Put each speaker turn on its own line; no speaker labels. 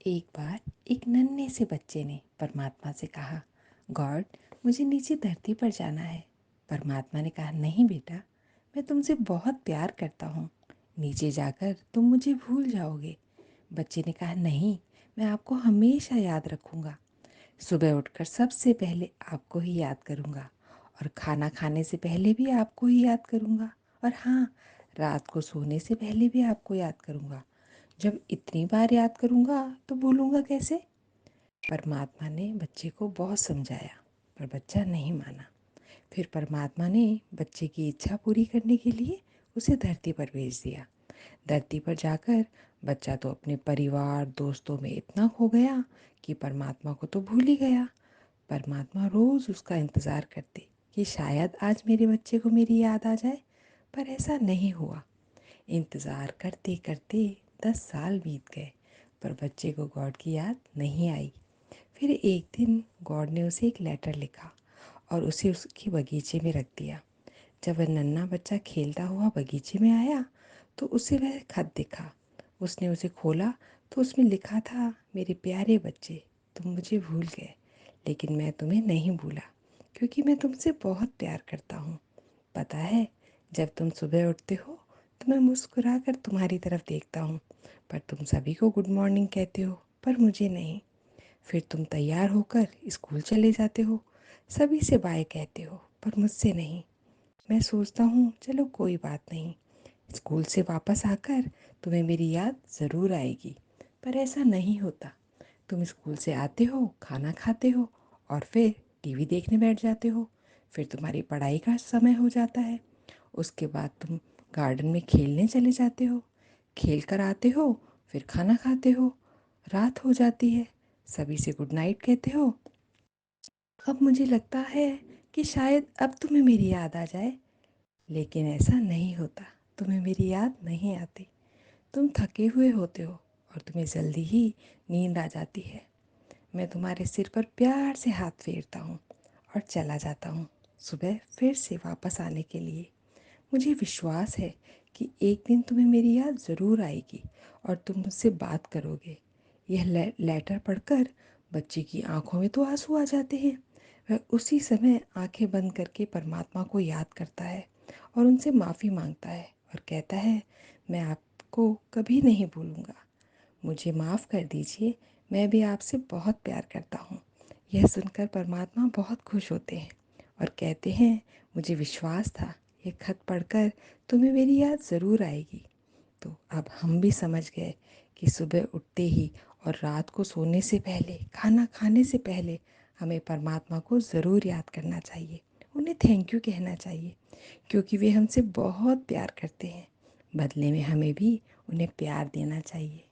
एक बार एक नन्हे से बच्चे ने परमात्मा से कहा, गॉड, मुझे नीचे धरती पर जाना है। परमात्मा ने कहा, नहीं बेटा, मैं तुमसे बहुत प्यार करता हूँ। नीचे जाकर तुम मुझे भूल जाओगे। बच्चे ने कहा, नहीं, मैं आपको हमेशा याद रखूँगा। सुबह उठकर सबसे पहले आपको ही याद करूँगा, और खाना खाने से पहले भी आपको ही याद करूँगा, और हाँ, रात को सोने से पहले भी आपको याद करूँगा। जब इतनी बार याद करूँगा तो भूलूँगा कैसे? परमात्मा ने बच्चे को बहुत समझाया, पर बच्चा नहीं माना। फिर परमात्मा ने बच्चे की इच्छा पूरी करने के लिए उसे धरती पर भेज दिया। धरती पर जाकर बच्चा तो अपने परिवार दोस्तों में इतना खो गया कि परमात्मा को तो भूल ही गया। परमात्मा रोज़ उसका इंतज़ार करते कि शायद आज मेरे बच्चे को मेरी याद आ जाए, पर ऐसा नहीं हुआ। इंतज़ार करते करते 10 साल बीत गए, पर बच्चे को गॉड की याद नहीं आई। फिर एक दिन गॉड ने उसे एक लेटर लिखा और उसे उसके बगीचे में रख दिया। जब वह नन्हा बच्चा खेलता हुआ बगीचे में आया तो उसे वह खत दिखा। उसने उसे खोला तो उसमें लिखा था, मेरे प्यारे बच्चे, तुम मुझे भूल गए, लेकिन मैं तुम्हें नहीं भूला, क्योंकि मैं तुमसे बहुत प्यार करता हूँ। पता है, जब तुम सुबह उठते हो तो मैं मुस्कुरा कर तुम्हारी तरफ देखता हूँ, पर तुम सभी को गुड मॉर्निंग कहते हो, पर मुझे नहीं। फिर तुम तैयार होकर स्कूल चले जाते हो, सभी से बाय कहते हो, पर मुझसे नहीं। मैं सोचता हूँ चलो कोई बात नहीं, स्कूल से वापस आकर तुम्हें मेरी याद ज़रूर आएगी, पर ऐसा नहीं होता। तुम स्कूल से आते हो, खाना खाते हो और फिर टीवी देखने बैठ जाते हो। फिर तुम्हारी पढ़ाई का समय हो जाता है। उसके बाद तुम गार्डन में खेलने चले जाते हो, खेल कर आते हो, फिर खाना खाते हो, रात हो जाती है, सभी से गुड नाइट कहते हो। अब मुझे लगता है कि शायद अब तुम्हें मेरी याद आ जाए, लेकिन ऐसा नहीं होता। तुम्हें मेरी याद नहीं आती। तुम थके हुए होते हो और तुम्हें जल्दी ही नींद आ जाती है। मैं तुम्हारे सिर पर प्यार से हाथ फेरता हूँ और चला जाता हूँ, सुबह फिर से वापस आने के लिए। मुझे विश्वास है कि एक दिन तुम्हें मेरी याद ज़रूर आएगी और तुम मुझसे बात करोगे। यह लेटर पढ़कर बच्चे की आंखों में तो आंसू आ जाते हैं। वह उसी समय आंखें बंद करके परमात्मा को याद करता है और उनसे माफ़ी मांगता है और कहता है, मैं आपको कभी नहीं भूलूंगा, मुझे माफ़ कर दीजिए, मैं भी आपसे बहुत प्यार करता हूँ। यह सुनकर परमात्मा बहुत खुश होते हैं और कहते हैं, मुझे विश्वास था ये खत पढ़कर तुम्हें मेरी याद ज़रूर आएगी। तो अब हम भी समझ गए कि सुबह उठते ही और रात को सोने से पहले, खाना खाने से पहले हमें परमात्मा को ज़रूर याद करना चाहिए, उन्हें थैंक यू कहना चाहिए, क्योंकि वे हमसे बहुत प्यार करते हैं। बदले में हमें भी उन्हें प्यार देना चाहिए।